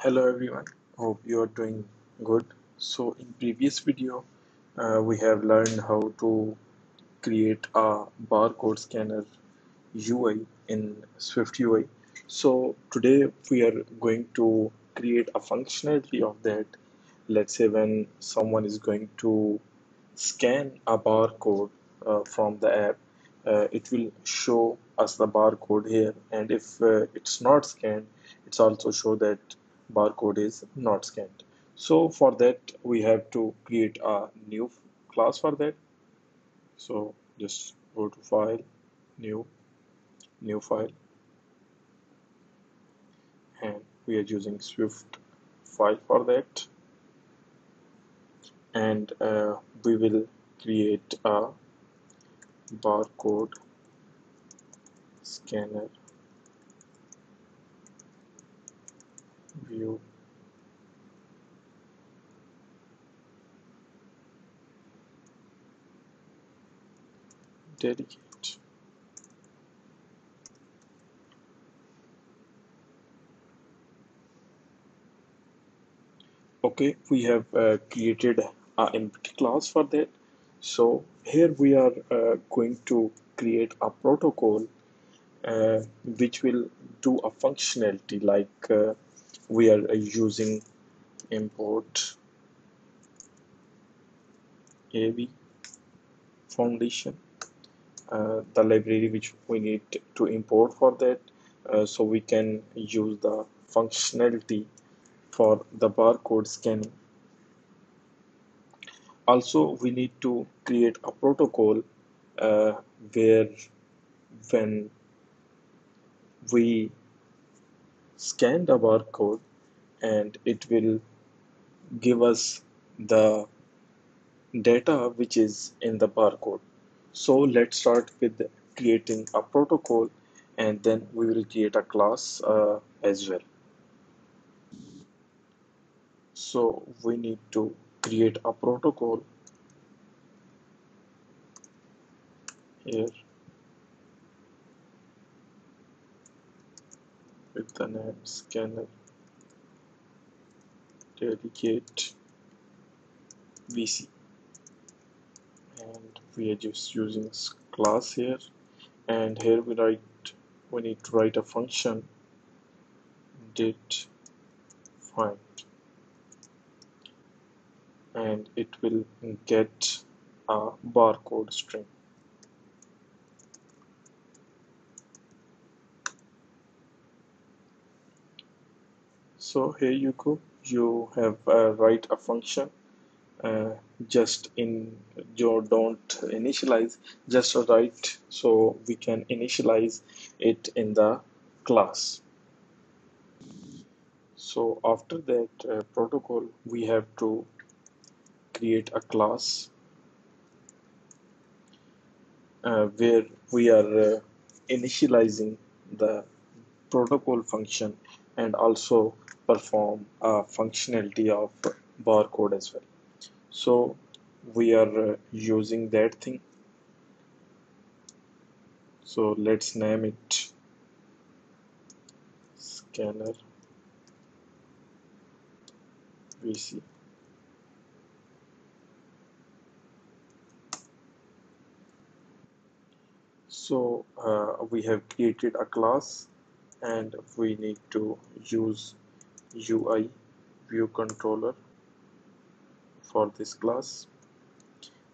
Hello everyone, hope you are doing good. So in previous video, we have learned how to create a barcode scanner UI in SwiftUI. So today we are going to create a functionality of that. Let's say when someone is going to scan a barcode from the app, it will show us the barcode here, and if it's not scanned, it's also show that barcode is not scanned. So for that we have to create a new class for that. So just go to file, new, new file, and we are using Swift file for that, and we will create a barcode scanner view dedicate. Okay, we have created an empty class for that. So here we are going to create a protocol which will do a functionality like we are using import AV foundation, the library which we need to import for that, so we can use the functionality for the barcode scanning. Also, we need to create a protocol uh, where when we scan the barcode and it will give us the data which is in the barcode. So let's start with creating a protocol, and then we will create a class as well. So we need to create a protocol here with the name scanner dedicate VC, and we are just using class here, and here we need to write a function did find, and it will get a barcode string. So here you go, you have write a function, uh, just in your don't initialize, just write so we can initialize it in the class. So after that protocol, we have to create a class where we are initializing the protocol function and also perform a functionality of barcode as well. So we are using that thing. So let's name it scanner VC. So we have created a class, and we need to use UI view controller for this class.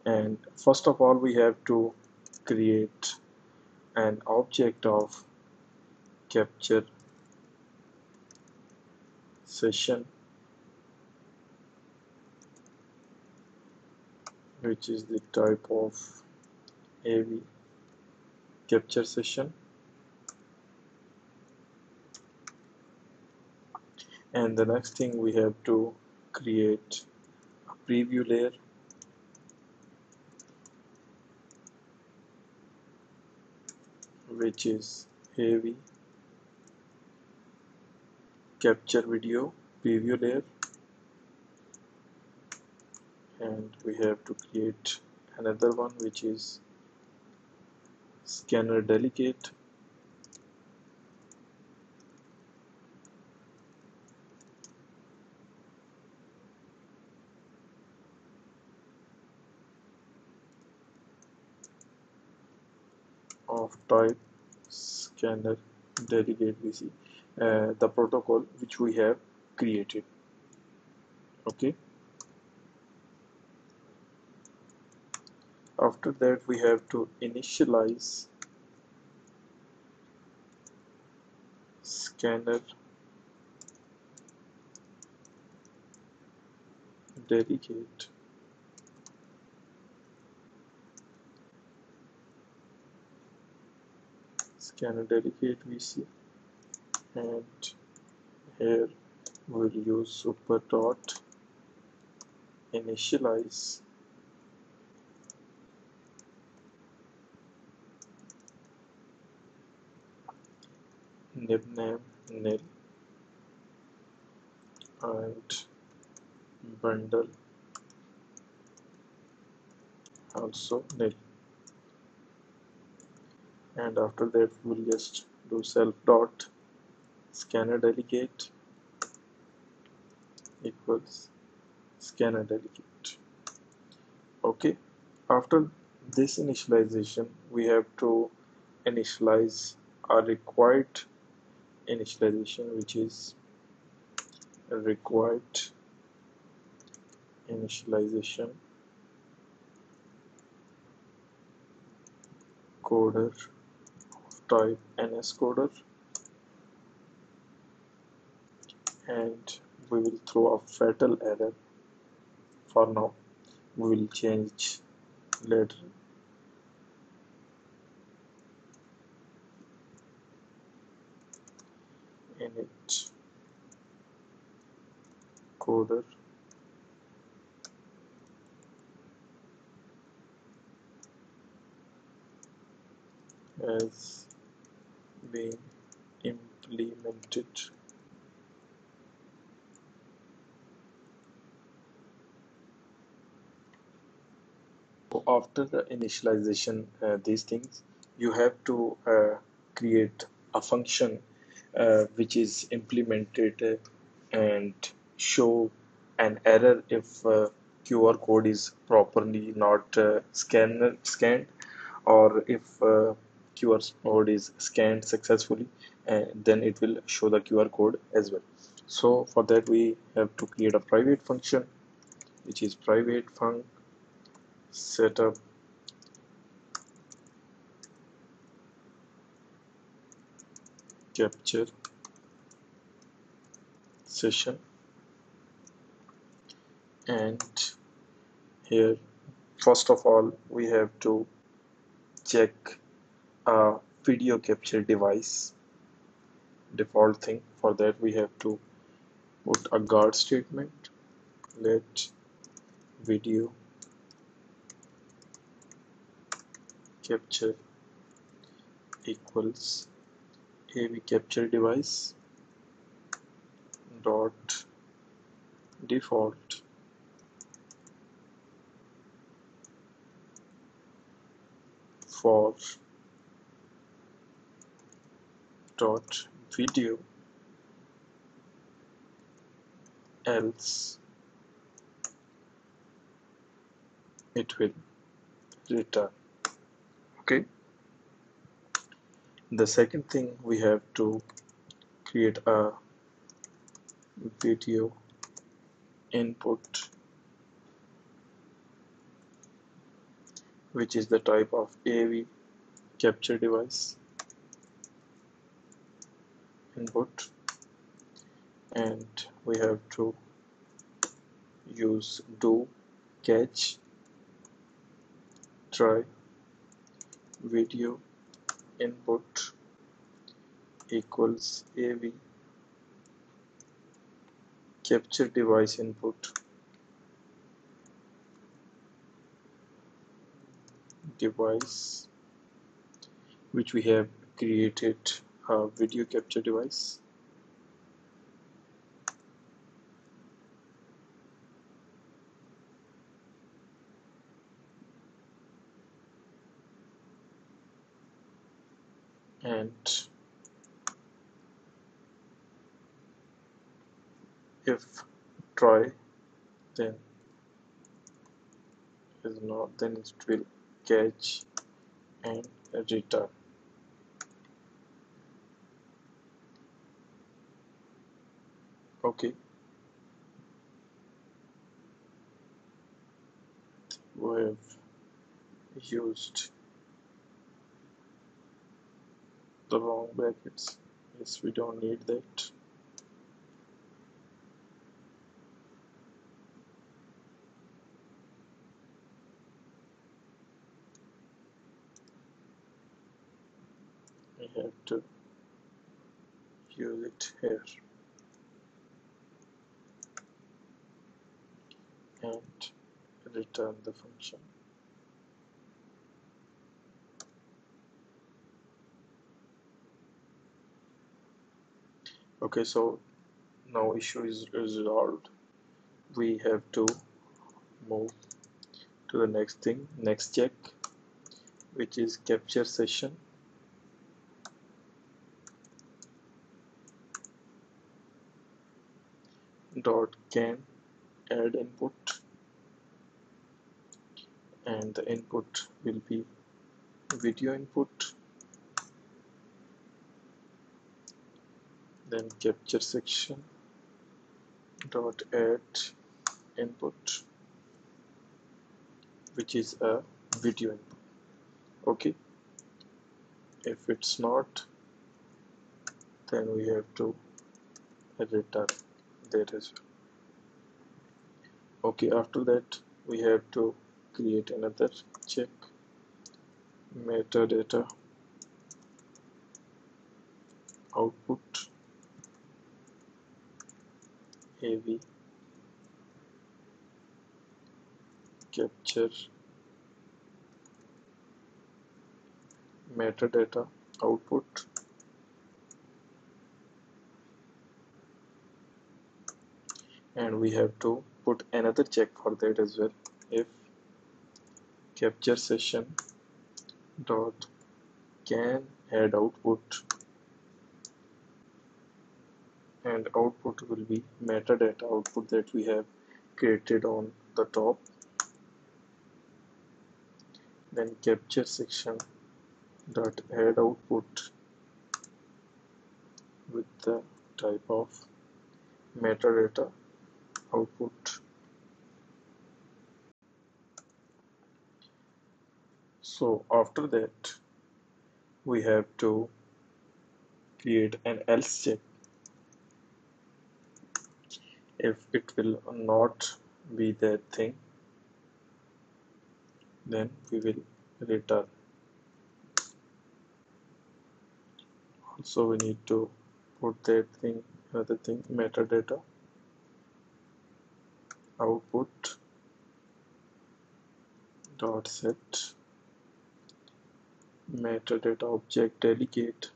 And first of all, we have to create an object of capture session, which is the type of AV capture session. And the next thing, we have to create a preview layer, which is AV capture video preview layer, and we have to create another one which is scanner delegate, of type scanner delegate VC, the protocol which we have created. Okay, after that we have to initialize scanner delegate VC, and here we'll use super dot initialize nib nil and bundle also nil, and after that we'll just do self dot scanner delegate equals scanner delegate. Okay, after this initialization we have to initialize our required initialization, which is required initialization coder type NSCoder, and we will throw a fatal error. For now we will change later. Init coder has been implemented. After the initialization, these things, you have to create a function which is implemented and show an error if QR code is properly not scanned, or if QR code is scanned successfully, then it will show the QR code as well. So for that we have to create a private function, which is private func setup capture session, and here first of all we have to check a video capture device default thing. For that we have to put a guard statement, let video capture equals AV capture device dot default for dot video, else it will return. Okay, the second thing, we have to create a video input, which is the type of AV capture device input, and we have to use do catch try video input equals AV capture device input device, which we have created a video capture device. And if try, then is not, then it will catch and return. Okay, we have used the wrong brackets. Yes, we don't need that. We have to use it here and return the function. Okay, so now issue is resolved. We have to move to the next thing, next check, which is capture session dot can add input, and the input will be video input. Then capture section dot add input, which is a video input. Okay, if it's not, then we have to return that as well. Okay, after that we have to create another check, metadata output AV capture metadata output, and we have to put another check for that as well. If capture session dot can add output, and output will be metadata output that we have created on the top. Then capture section dot add output with the type of metadata output. So after that we have to create an else check. If it will not be that thing, then we will return. Also we need to put that thing, another thing, metadata output dot set metadata object delegate,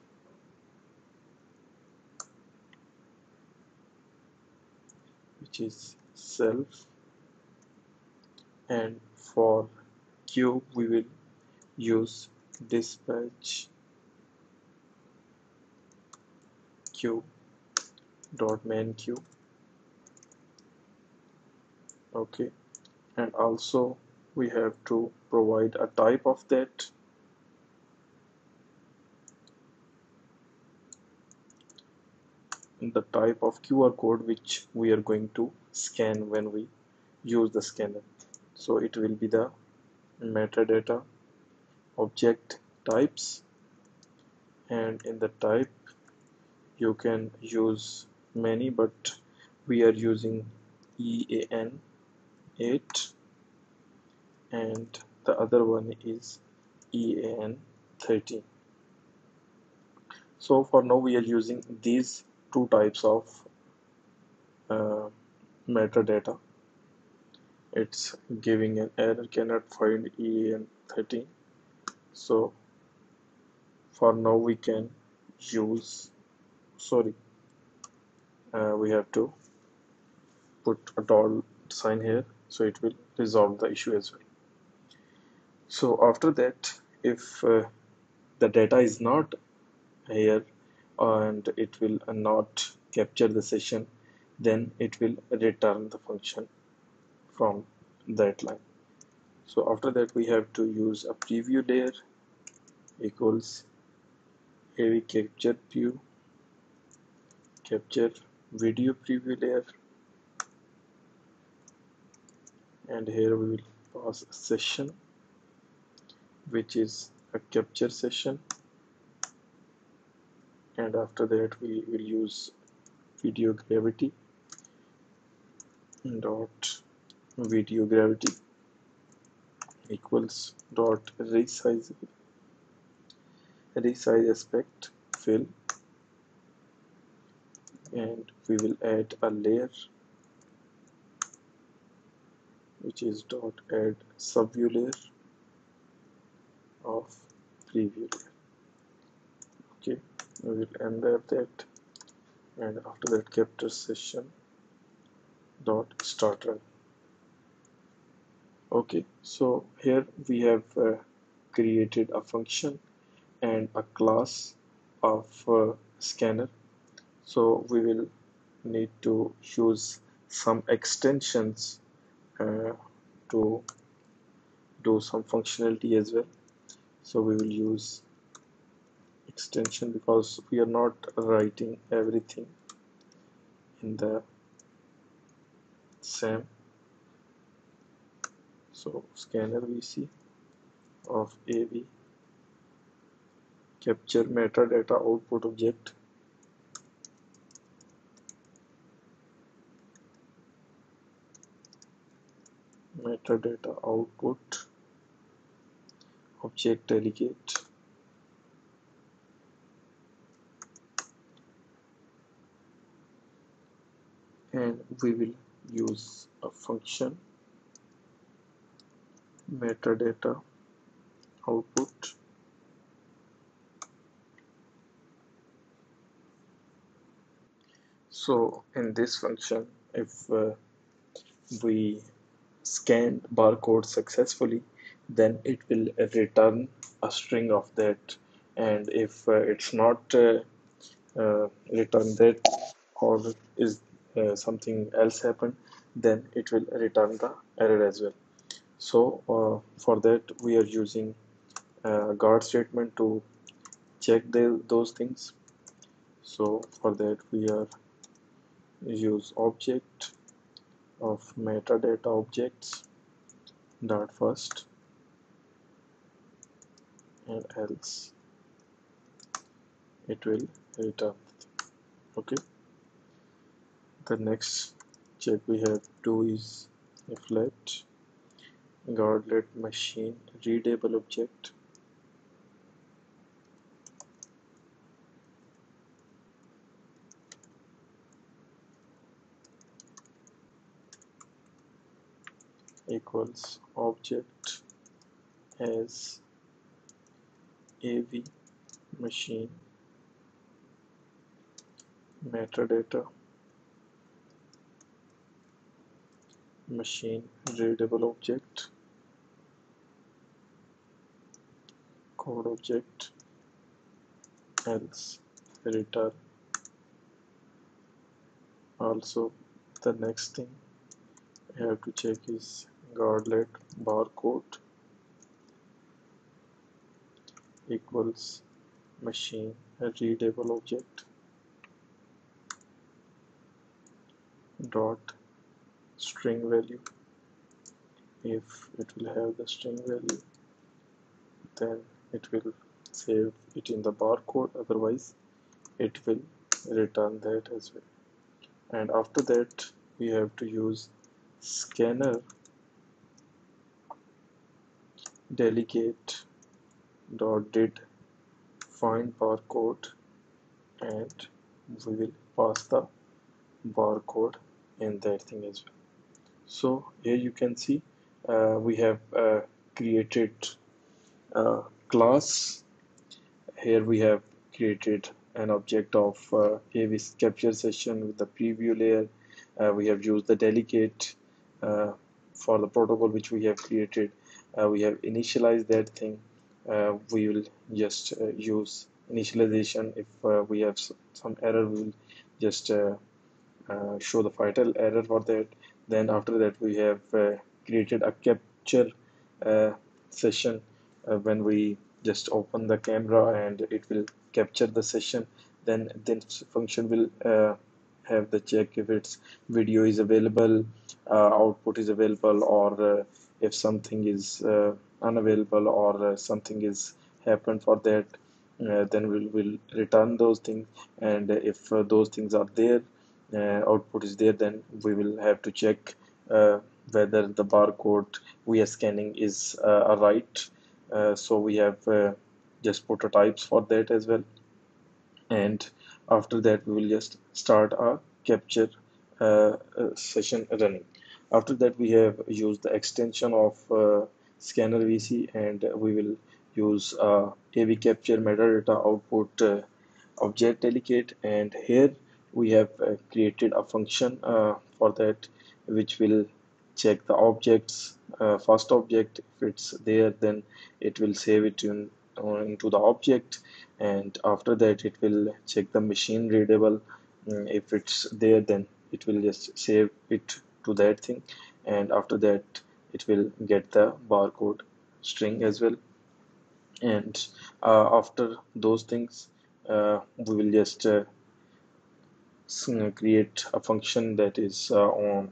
which is self, and for queue we will use dispatch queue dot main queue. Okay, and also we have to provide a type of that. The type of QR code which we are going to scan when we use the scanner. So it will be the metadata object types, and in the type you can use many, but we are using EAN8 and the other one is EAN13. So for now we are using these two types of uh, metadata. It's giving an error, cannot find EAN13. So for now we can use, we have to put a dollar sign here, so it will resolve the issue as well. So after that, if the data is not here and it will not capture the session, then it will return the function from that line. So after that we have to use a preview layer equals AV capture view capture video preview layer, and here we will pass a session which is a capture session, and after that we will use video gravity dot video gravity equals dot resize aspect fill, and we will add a layer which is dot add subview layer of preview layer. Okay, we will embed that, and after that capture session dot start run. Okay, so here we have created a function and a class of scanner. So we will need to use some extensions uh, to do some functionality as well. So we will use extension because we are not writing everything in the same. So scanner VC of AV capture metadata output object, metadata output object delegate, and we will use a function metadata output. So in this function, if we scanned barcode successfully, then it will return a string of that, and if it's not return that, or is something else happened, then it will return the error as well. So for that we are using guard statement to check those things. So for that we are use object of metadata objects dot first and else it will return. Okay, the next check we have to do is if let guard machine readable object equals object as AV machine metadata machine readable object code object else return. Also the next thing I have to check is guardlet barcode equals machine readable object dot string value. If it will have the string value, then it will save it in the barcode, otherwise it will return that as well. And after that we have to use scanner delegate dot did find barcode, and we will pass the barcode in that thing as well. So here you can see we have created a class. Here we have created an object of AV capture session with the preview layer. We have used the delegate for the protocol which we have created. We have initialized that thing. We will just use initialization. If we have some error, we will just show the fatal error for that. Then after that we have created a capture uh, session when we just open the camera and it will capture the session. Then this function will have the check if its video is available, output is available, or if something is unavailable, or something is happened for that, then we'll return those things. And if those things are there, output is there, then we will have to check whether the barcode we are scanning is right. So we have just prototypes for that as well. And after that we will just start our capture session running. After that we have used the extension of scanner VC, and we will use AV capture metadata output object delegate. And here we have created a function for that, which will check the objects, first object. If it's there, then it will save it into the object, and after that it will check the machine readable. If it's there, then it will just save it to that thing, and after that it will get the barcode string as well. And after those things, we will just create a function that is on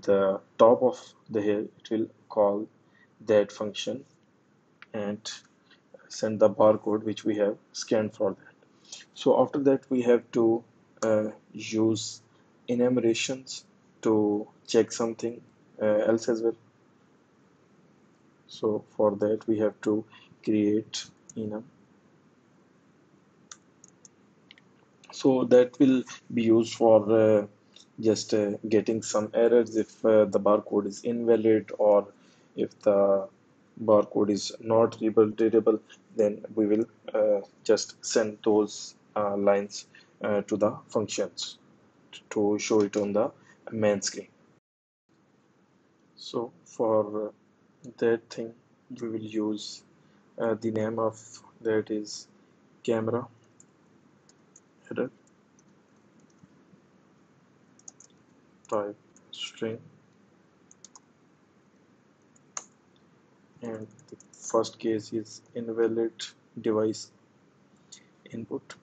the top of the here. It will call that function and send the barcode which we have scanned for that. So after that we have to use enumerations to check something else as well. So for that we have to create enum. So that will be used for just getting some errors if the barcode is invalid, or if the barcode is not readable, then we will just send those lines to the functions to show it on the main screen. So for that thing we will use the name of that is camera error type string, and the first case is invalid device input.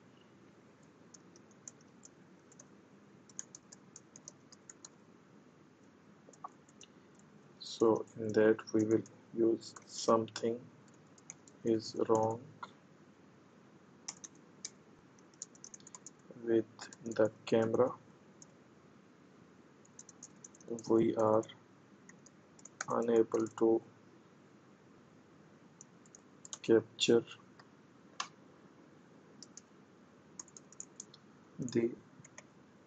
So in that we will use something is wrong with the camera. We are unable to capture the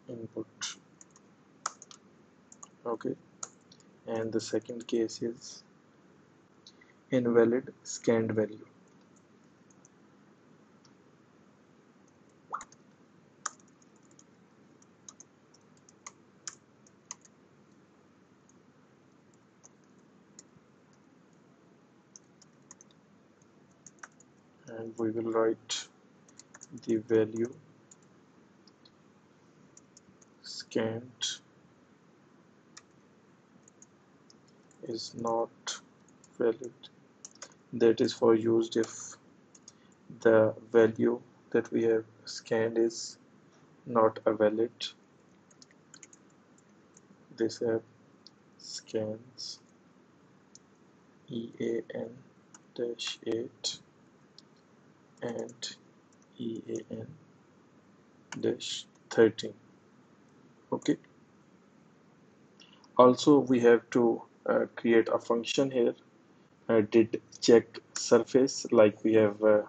input. Okay, and the second case is invalid scanned value. And we will write the value scanned is not valid. That is for used if the value that we have scanned is not a valid. This app scans EAN-8 and EAN-13. Okay. Also we have to create a function here, did check surface, like we have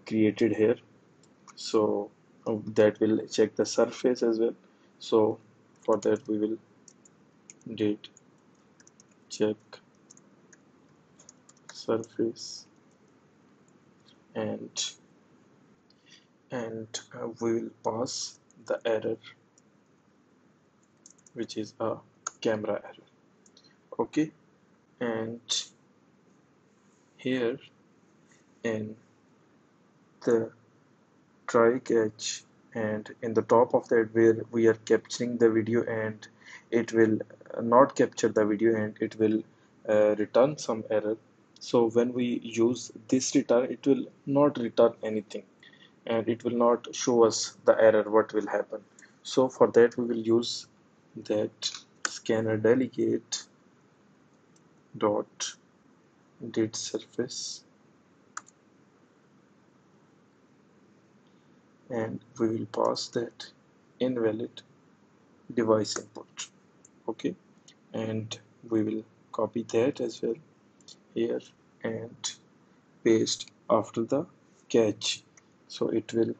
created here. So that will check the surface as well. So for that we will did check surface, and we will pass the error, which is a camera error. Okay, and here in the try catch, and in the top of that where we are capturing the video, and it will not capture the video, and it will return some error. So when we use this return, it will not return anything, and it will not show us the error what will happen. So for that we will use that scanner delegate dot did surface, and we will pass that invalid device input. Okay, and we will copy that as well here and paste after the catch. So it will,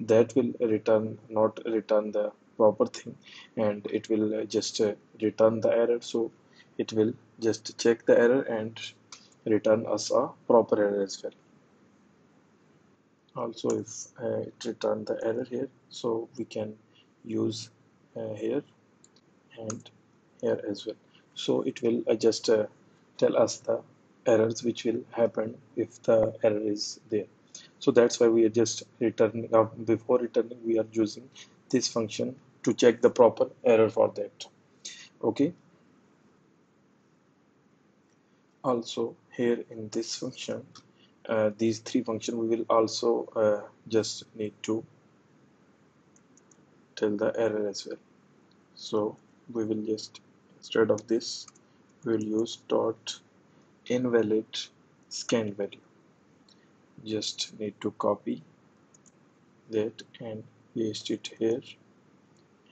that will return, not return the proper thing, and it will just return the error. So it will just check the error and return us a proper error as well. Also, if it return the error here, so we can use here and here as well. So it will just tell us the errors which will happen if the error is there. So that's why we are just returning, before returning we are using this function to check the proper error for that. Okay, also here in this function, these three functions we will also just need to tell the error as well. So we will just, instead of this, we will use dot invalid scan value. Just need to copy that and paste it here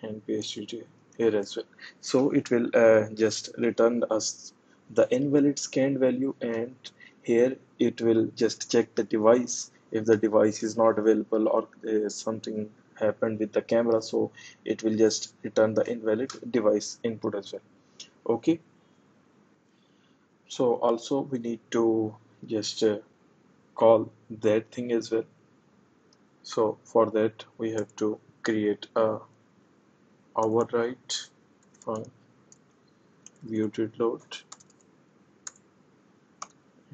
and paste it here as well. So it will just return us the invalid scanned value, and here it will just check the device. If the device is not available or something happened with the camera, so it will just return the invalid device input as well. Okay, so also we need to just call that thing as well. So for that we have to create a override from view did load,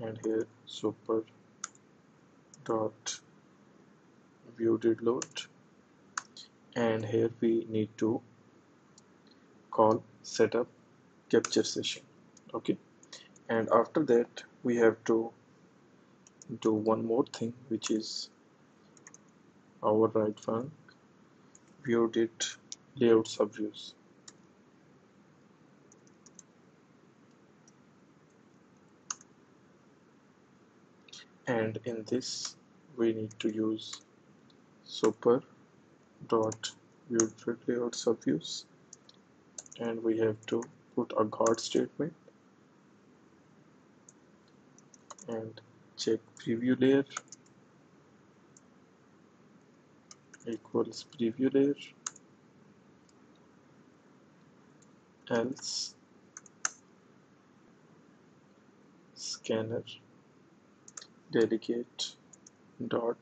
and here super dot view did load, and here we need to call setup capture session. Okay, and after that we have to do one more thing, which is override from view did layout subviews. And in this we need to use super dot view did layout subviews, and we have to put a guard statement and check preview layer equals preview layer, else scanner delegate dot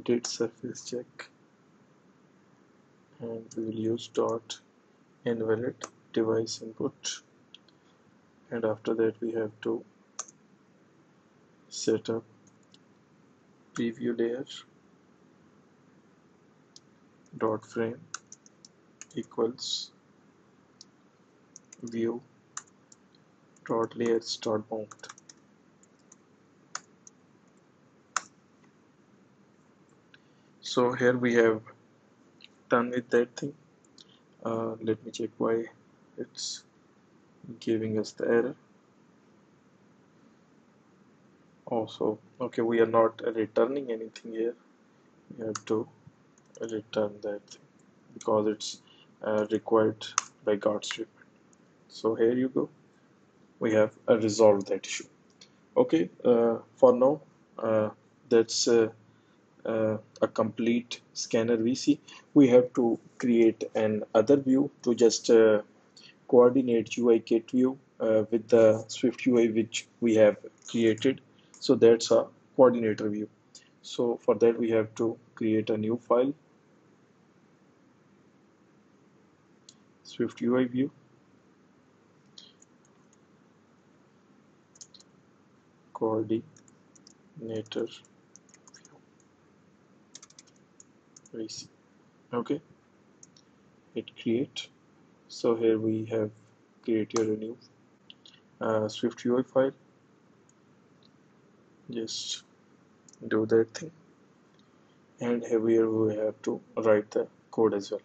did surface check, and we will use dot invalid device input, and after that we have to set up preview layer dot frame equals view dot layers dot bound. So here we have done with that thing. Let me check why it's giving us the error. Also, okay, we are not returning anything here. We have to return that thing because it's required by guard statement. So here you go, we have resolved that issue. Okay, for now that's a complete scanner VC. We have to create an other view to just coordinate UI kit view with the SwiftUI which we have created. So that's a coordinator view. So for that we have to create a new file, SwiftUI view, coordinator view VC. Okay, hit create. So here we have created a new SwiftUI file. Just do that thing and here we have to write the code as well.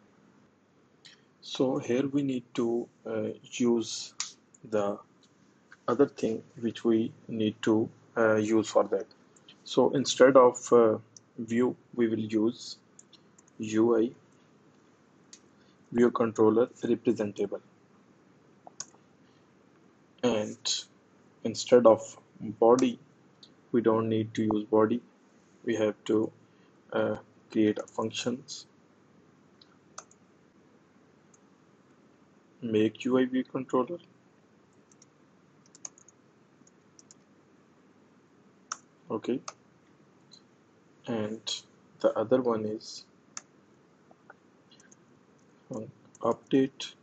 So here we need to use the other thing which we need to use for that. So instead of view, we will use UI, view controller representable, and instead of body, we don't need to use body. We have to create a functions, make UI view controller, okay, and the other one is update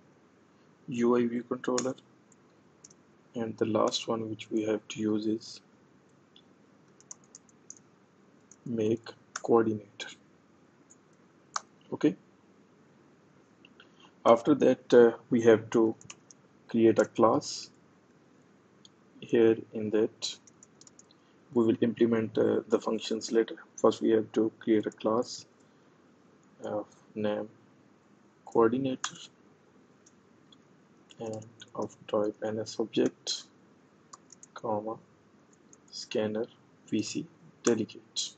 UI view controller, and the last one which we have to use is make coordinator. Okay, after that we have to create a class. Here in that we will implement the functions later. First we have to create a class of name coordinator and of type ns object, comma, scanner vc delegate.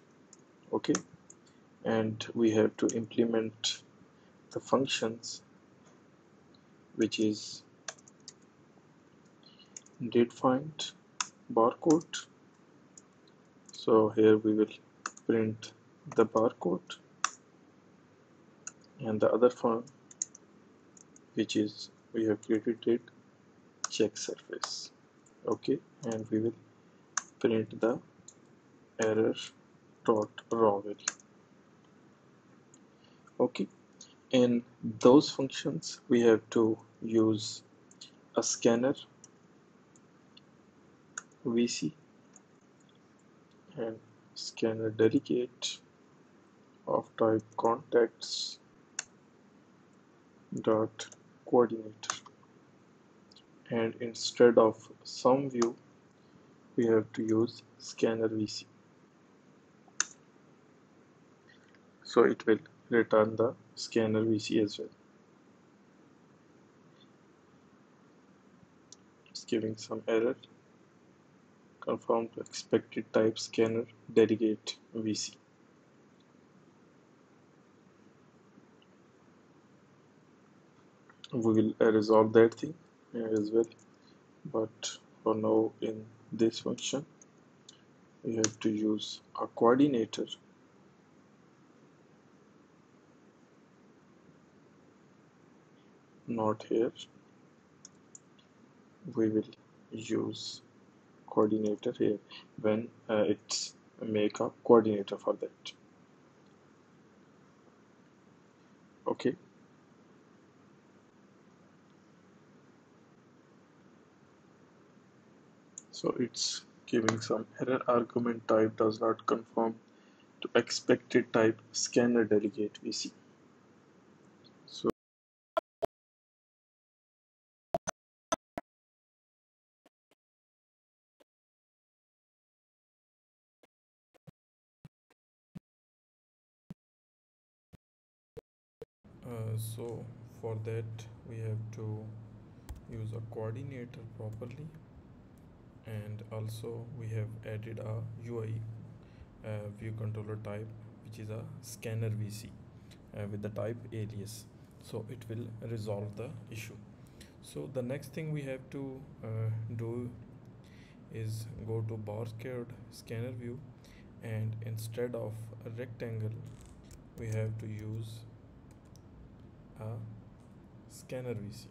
Okay, and we have to implement the functions which is did find barcode. So here we will print the barcode, and the other one which is we have created it check surface. Okay, and we will print the error dot raw value. Okay, in those functions we have to use a scanner vc and scanner delegate of type contacts dot coordinator, and instead of sum view we have to use scanner vc, so it will return the scanner vc as well. It's giving some error. Confirm to expected type scanner delegate vc. We will resolve that thing as well, but for now in this function we have to use a coordinator, not here. We will use coordinator here when it's make a coordinator for that. Okay, so it's giving some error, argument type does not conform to expected type scanner delegate vc. So so for that we have to use a coordinator properly, and also we have added a UI view controller type which is a scanner VC with the type alias, so it will resolve the issue. So the next thing we have to do is go to barcode scanner view, and instead of a rectangle we have to use a scanner VC.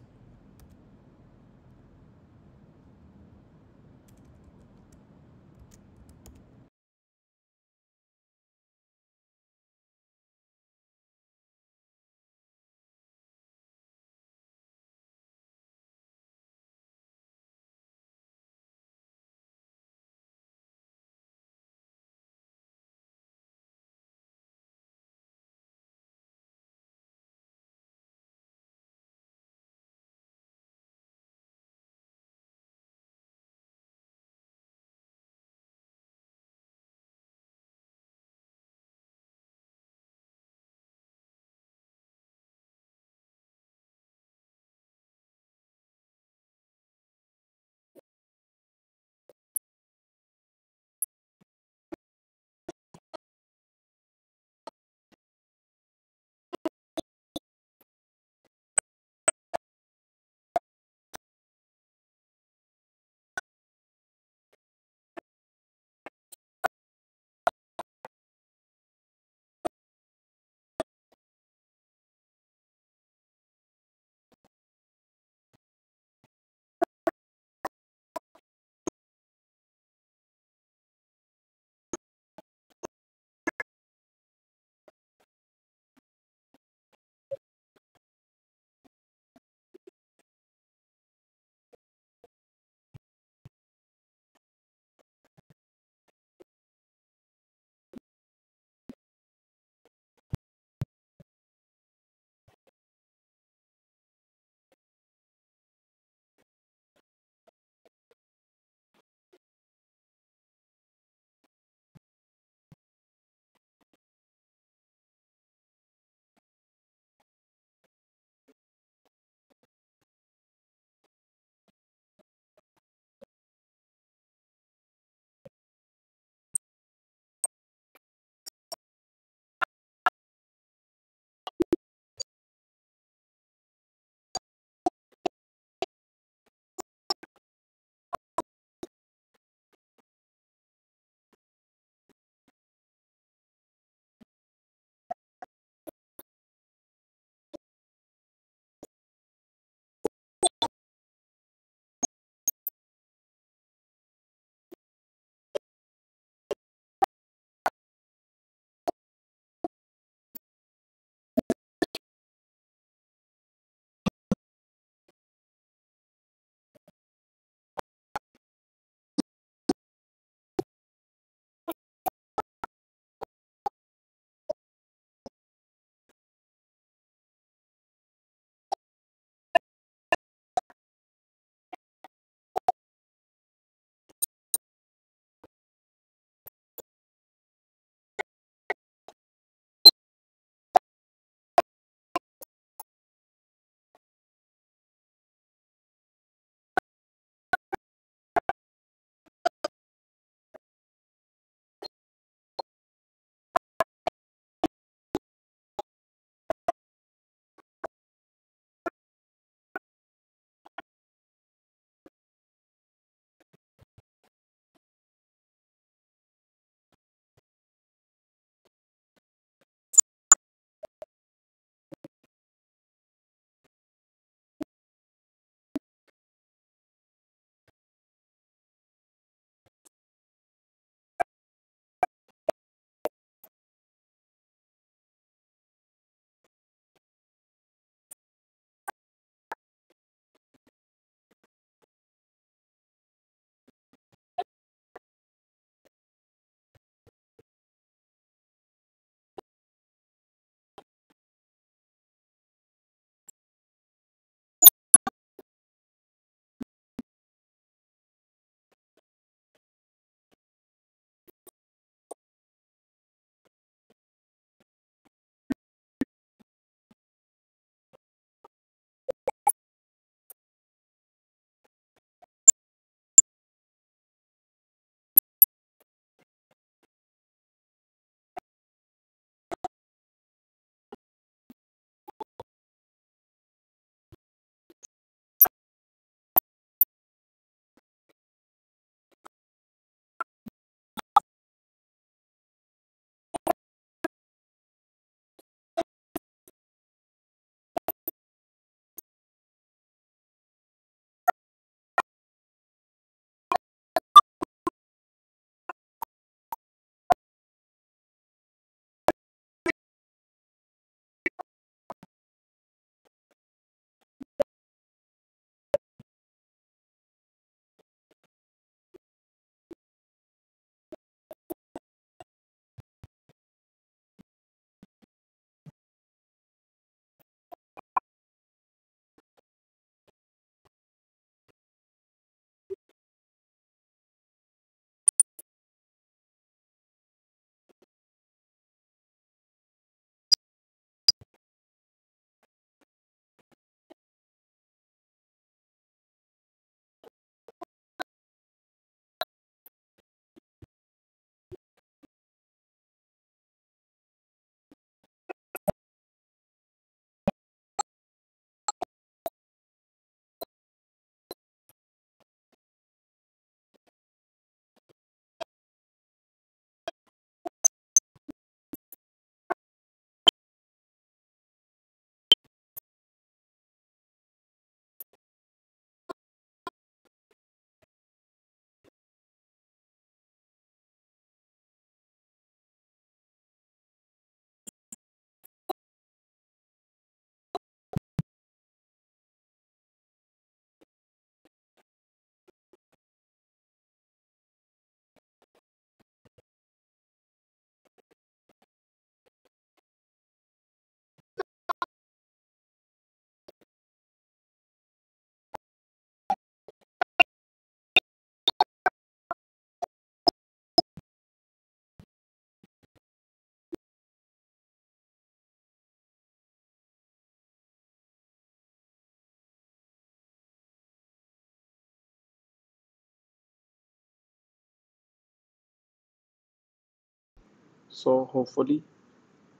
So hopefully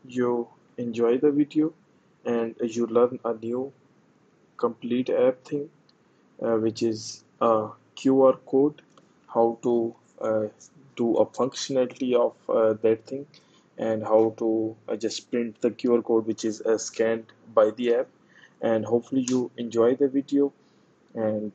you enjoy the video and you learn a new complete app thing, which is a QR code, how to do a functionality of that thing, and how to just print the QR code which is scanned by the app. And hopefully you enjoy the video, and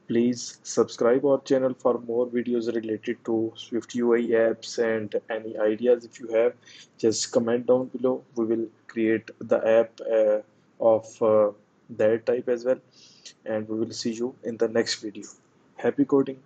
please subscribe our channel for more videos related to SwiftUI apps, and any ideas if you have, just comment down below. We will create the app of that type as well, and we will see you in the next video. Happy coding!